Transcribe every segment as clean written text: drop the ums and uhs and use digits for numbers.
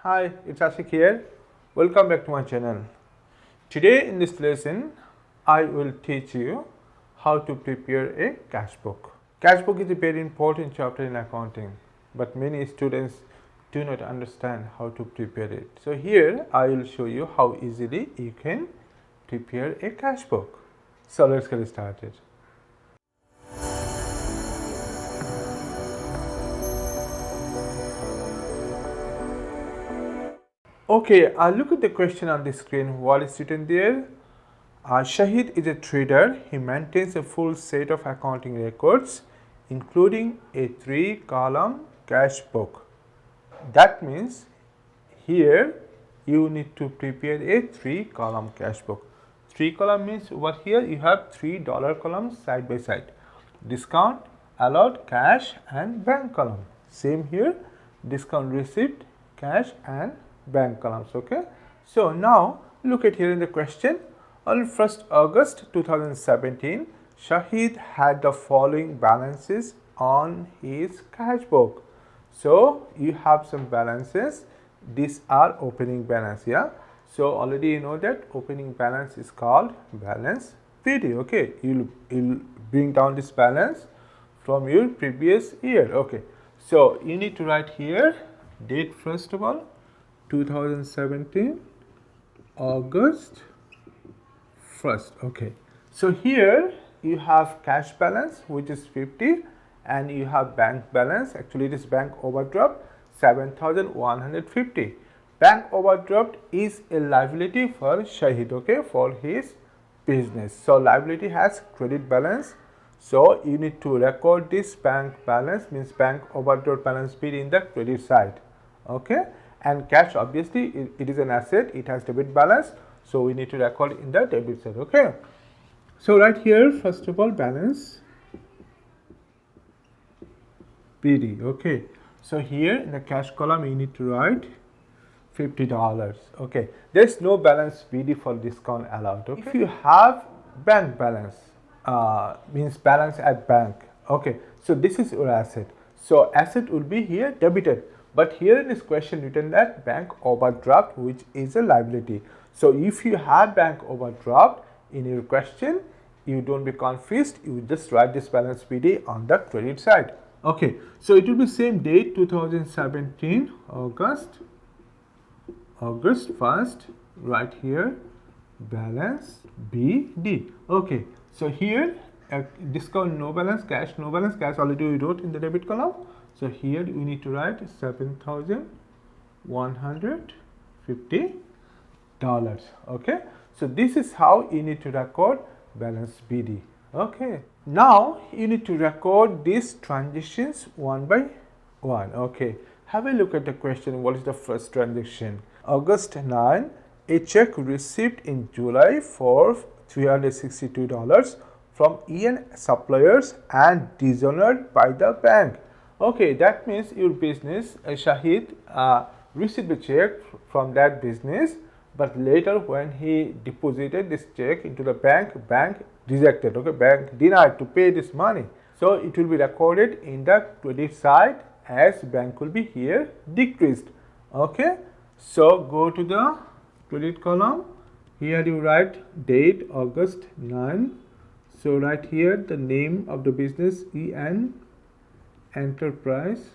Hi, it's Ashik here. Welcome back to my channel. Today in this lesson, I will teach you how to prepare a cash book. Cash book is a very important chapter in accounting, but many students do not understand how to prepare it. So here I will show you how easily you can prepare a cash book. So let's get started. Okay, look at the question on the screen. What is written there? Shahid is a trader. He maintains a full set of accounting records, including a 3-column cash book. That means here you need to prepare a 3-column cash book. 3 column means over here you have $3 columns side by side. Discount, allowed, cash and bank column. Same here, discount receipt, cash and bank columns. Okay, so now look at here in the question. On 1st August 2017, Shahid had the following balances on his cash book. So you have some balances. These are opening balance. Yeah, so already you know that opening balance is called balance PD. Okay, you'll bring down this balance from your previous year. Okay, so you need to write here date first of all, 2017 August 1st. Okay, so here you have cash balance which is 50 and you have bank balance. Actually it is bank overdraft 7,150. Bank overdraft is a liability for Shahid, okay, for his business. So liability has credit balance, so you need to record this bank balance, means bank overdraft balance bid in the credit side. Okay, and cash obviously it is an asset, it has debit balance, so we need to record in the debit side. Okay, so right here first of all balance PD. Okay, so here in the cash column you need to write $50. Okay, there's no balance PD for discount allowed. Okay, if you have bank balance, means balance at bank. Okay, so this is your asset, so asset will be here debited. But here in this question written that bank overdraft which is a liability. So if you have bank overdraft in your question, you don't be confused, you just write this balance PD on the credit side. Okay, so it will be same date 2017 August 1st, right here balance BD. Okay, so here discount no balance, cash no balance, cash already we wrote in the debit column. So here we need to write $7,150. Okay, so this is how you need to record balance BD. Okay, now you need to record these transitions one by one. Okay, have a look at the question. What is the first transaction? August 9, a check received in July for $362 from EN suppliers and dishonored by the bank. Okay, that means your business, Shahid received the check from that business, but later when he deposited this check into the bank rejected. Okay, bank denied to pay this money. So it will be recorded in the credit side as bank will be here decreased. Okay, so go to the credit column. Here you write date August 9. So right here the name of the business EN Enterprise.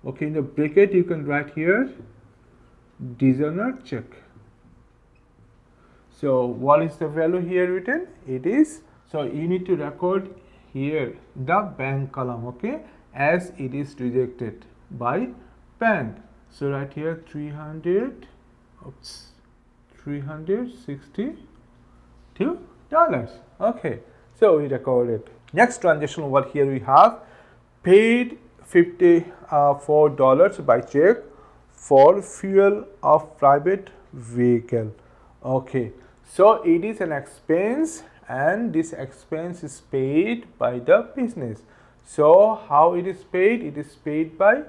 Okay, in the bracket you can write here dishonored check. So what is the value here written? It is, so you need to record here the bank column, okay, as it is rejected by bank. So right here $362. Okay, so we record it. Next transaction over here we have paid $54 by check for fuel of private vehicle. Okay, so it is an expense and this expense is paid by the business. So how it is paid? It is paid by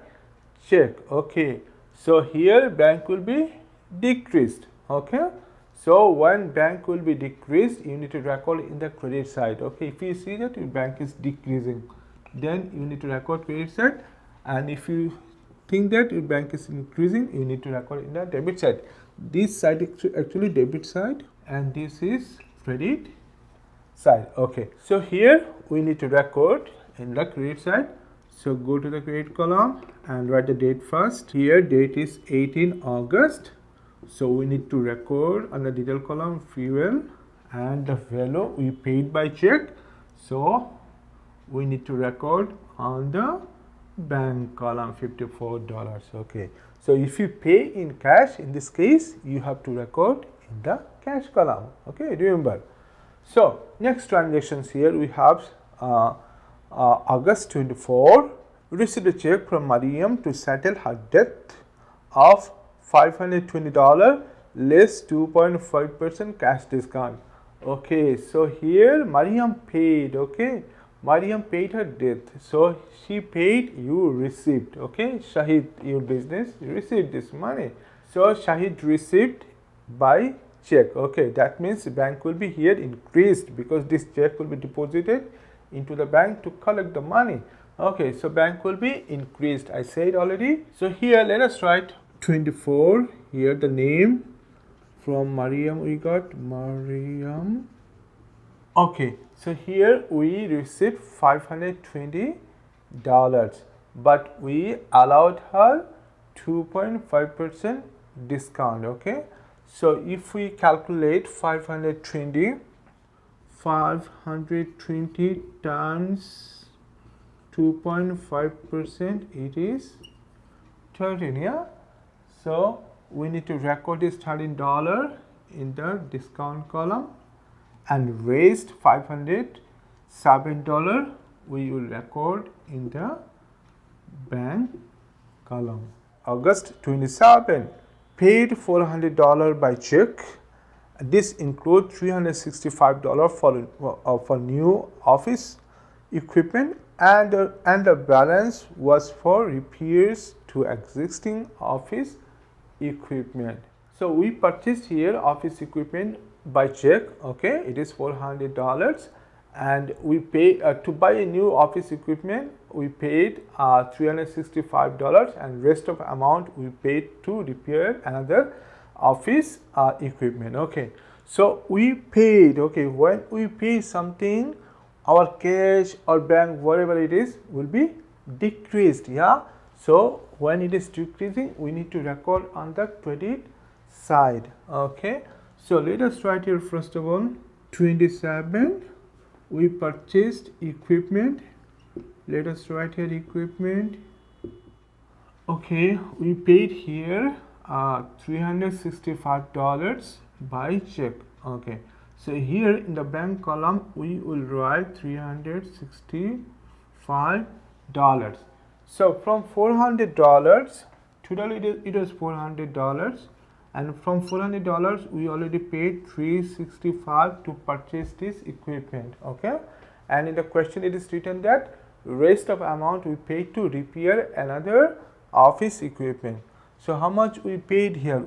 check. Okay, so here bank will be decreased. Okay, so when bank will be decreased, you need to record in the credit side. Okay, if you see that your bank is decreasing, then you need to record credit side, and if you think that your bank is increasing, you need to record in the debit side. This side is actually debit side and this is credit side. Okay, so here we need to record in the credit side. So go to the credit column and write the date first. Here date is 18 August. So we need to record on the detail column fuel and the value we paid by check. So we need to record on the bank column $54. Okay, so if you pay in cash, in this case you have to record in the cash column. Okay, remember. So next transactions, here we have August 24, we received a check from Mariam to settle her debt of $520 less 2.5% cash discount. Okay, so here Mariam paid. Okay, Mariam paid her debt, so she paid, you received. Okay, Shahid, your business, you received this money. So Shahid received by check. Okay, that means the bank will be here increased because this check will be deposited into the bank to collect the money. Okay, so bank will be increased, I said already. So here let us write 24. Here the name from Mariam, we got Mariam. Okay, so here we received $520, but we allowed her 2.5% discount. Okay, so if we calculate 520 times 2.5%, it is 13. Yeah, so we need to record this $13 in the discount column, and raised $507 we will record in the bank column. August 27, paid $400 by check. This includes $365 for new office equipment, and the balance was for repairs to existing office equipment. So we purchased here office equipment by check. Okay, it is $400, and we pay to buy a new office equipment we paid $365, and rest of amount we paid to repair another office equipment. Okay, so we paid. Okay, when we pay something, our cash or bank, whatever it is, will be decreased. Yeah, so when it is decreasing, we need to record on the credit side. Okay, so let us write here first of all 27, we purchased equipment. Let us write here equipment. Okay, we paid here $365 by check. Okay, so here in the bank column we will write $365. So from $400, total it is $400, and from $400 we already paid $365 to purchase this equipment. Okay, and in the question it is written that rest of amount we paid to repair another office equipment. So how much we paid here?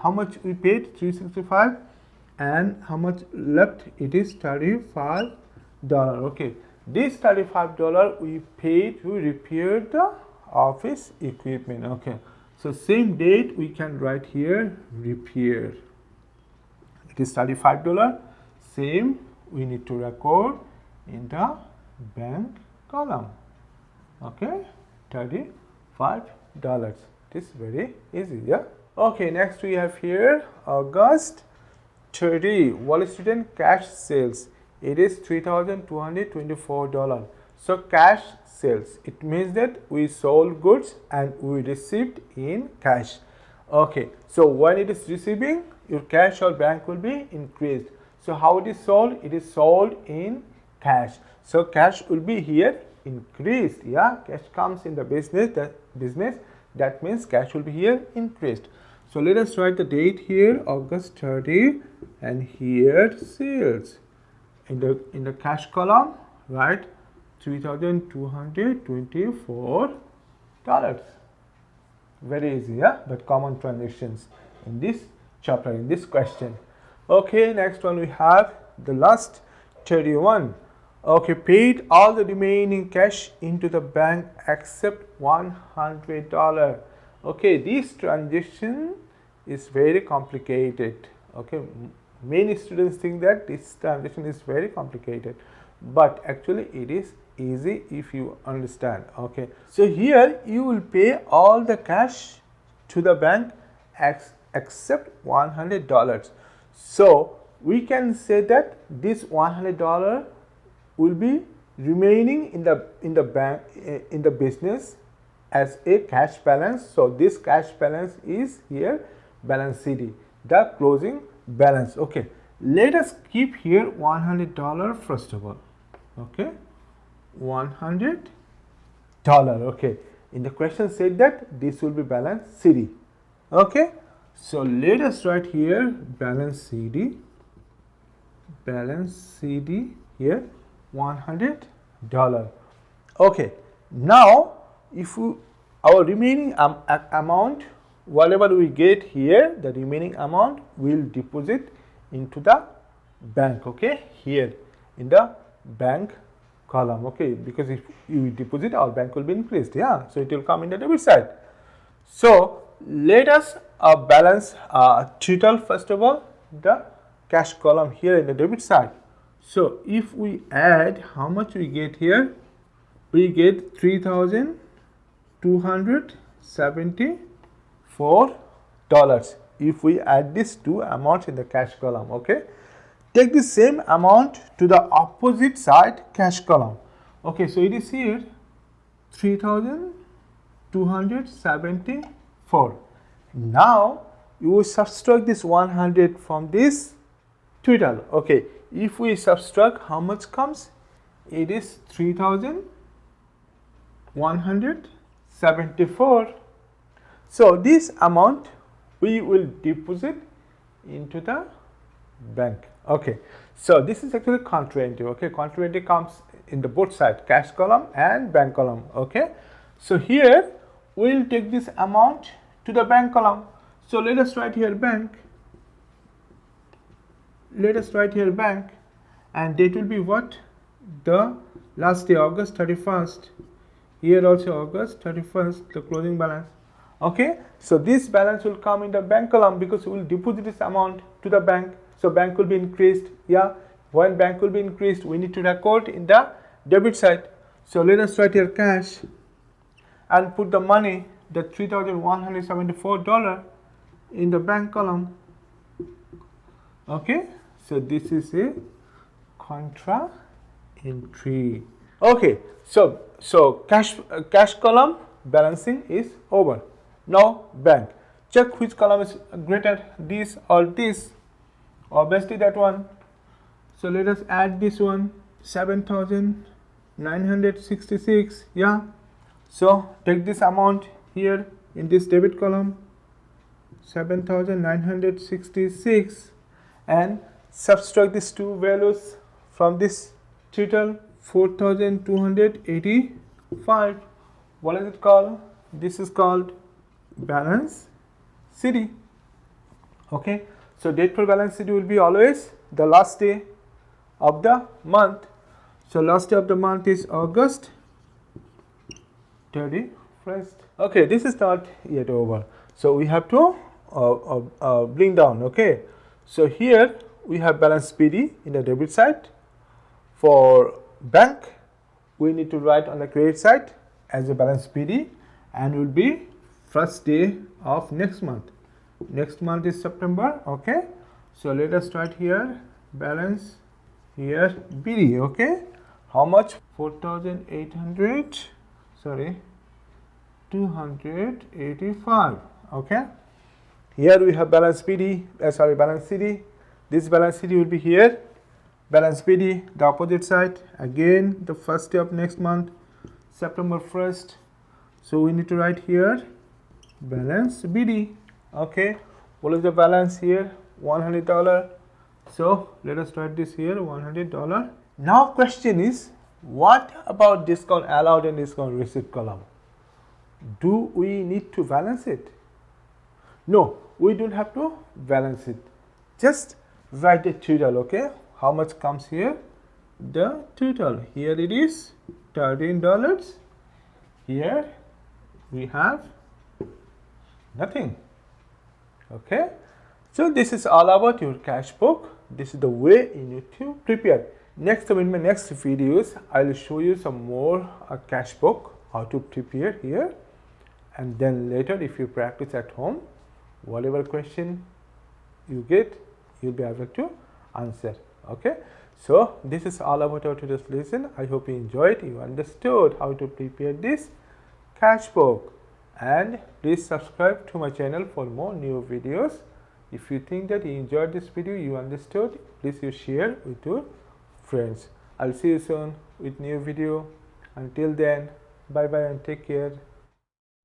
How much we paid? $365, and how much left? It is $35. Okay, this $35 we paid to repair the office equipment. Okay, so same date we can write here repair. It is $35. Same we need to record in the bank column. Okay, $35. It is very easy. Yeah. Okay, next we have here August 30 Wall Street cash sales. It is $3,224. So cash sales, it means that we sold goods and we received in cash. Okay, so when it is receiving, your cash or bank will be increased. So how it is sold? It is sold in cash. So cash will be here increased. Yeah, cash comes in the business. That means cash will be here increased. So let us write the date here, August 30, and here sales. In the cash column, write $3,224. Very easy, yeah, but common transactions in this chapter, in this question. Okay, next one we have the last 31. Okay, paid all the remaining cash into the bank except $100. Okay, this transaction is very complicated. Okay, many students think that this transaction is very complicated, but actually it is easy if you understand. Okay, so here you will pay all the cash to the bank except $100. So we can say that this $100 will be remaining in the bank, in the business as a cash balance. So this cash balance is here balance CD, the closing balance. Okay, let us keep here $100 first of all. Okay, $100. Okay, in the question said that this will be balance CD. Okay, so let us write here balance CD here $100. Okay, now if our remaining amount, whatever we get here, the remaining amount will deposit into the bank. Okay, here in the bank column. Okay, because if you deposit, our bank will be increased. Yeah, so it will come in the debit side. So let us balance total first of all, the cash column here in the debit side. So if we add, how much we get here? We get $3,274 if we add these two amounts in the cash column. Okay, take the same amount to the opposite side cash column. Okay, so it is here 3,274. Now you will subtract this 100 from this total. Okay, if we subtract, how much comes? It is 3,174. So this amount we will deposit into the bank. Okay, so this is actually counterintuitive. Okay, counterintuitive comes in the both side, cash column and bank column. Okay, so here we will take this amount to the bank column. So let us write here bank. Let us write here bank, and date will be what? The last day, August 31st. Here also August 31st, the closing balance. Okay, so this balance will come in the bank column because we will deposit this amount to the bank. So bank will be increased. Yeah, when bank will be increased, we need to record in the debit side. So let us write here cash and put the money, the $3,174 in the bank column. Okay, so this is a contra entry. Okay, so cash column balancing is over. Now bank, check which column is greater, this or this. Obviously that one. So let us add this one, 7,966. Yeah, so take this amount here in this debit column, 7,966, and subtract these two values from this total, 4,285. What is it called? This is called balance CD. Okay, so date for balance CD will be always the last day of the month. So last day of the month is August 31st. Okay, this is not yet over, so we have to bring down. Okay, so here we have balance PD in the debit side. For bank, we need to write on the credit side as a balance PD, and will be first day of next month. Next month is September. Okay, so let us start here balance here BD. Okay, how much? 4,800, sorry, 285. Okay, here we have balance PD, balance CD. This balance CD will be here, balance PD, the opposite side, again the first day of next month, September 1st. So we need to write here balance BD. Okay, what is the balance here? $100. So let us write this here, $100. Now question is, what about discount allowed and discount received column? Do we need to balance it? No, we don't have to balance it. Just write the total. Okay, how much comes here? the total. Here it is $13. Here we have nothing. Okay, so this is all about your cash book. This is the way you need to prepare. Next, in my next videos, I will show you some more cash book, how to prepare here, and then later if you practice at home, whatever question you get, you'll be able to answer. Okay, so this is all about our today's lesson. I hope you enjoyed, you understood how to prepare this cash book, and please subscribe to my channel for more new videos. If you think that you enjoyed this video, you understood, please you share with your friends. I'll see you soon with new video. Until then, bye bye and take care.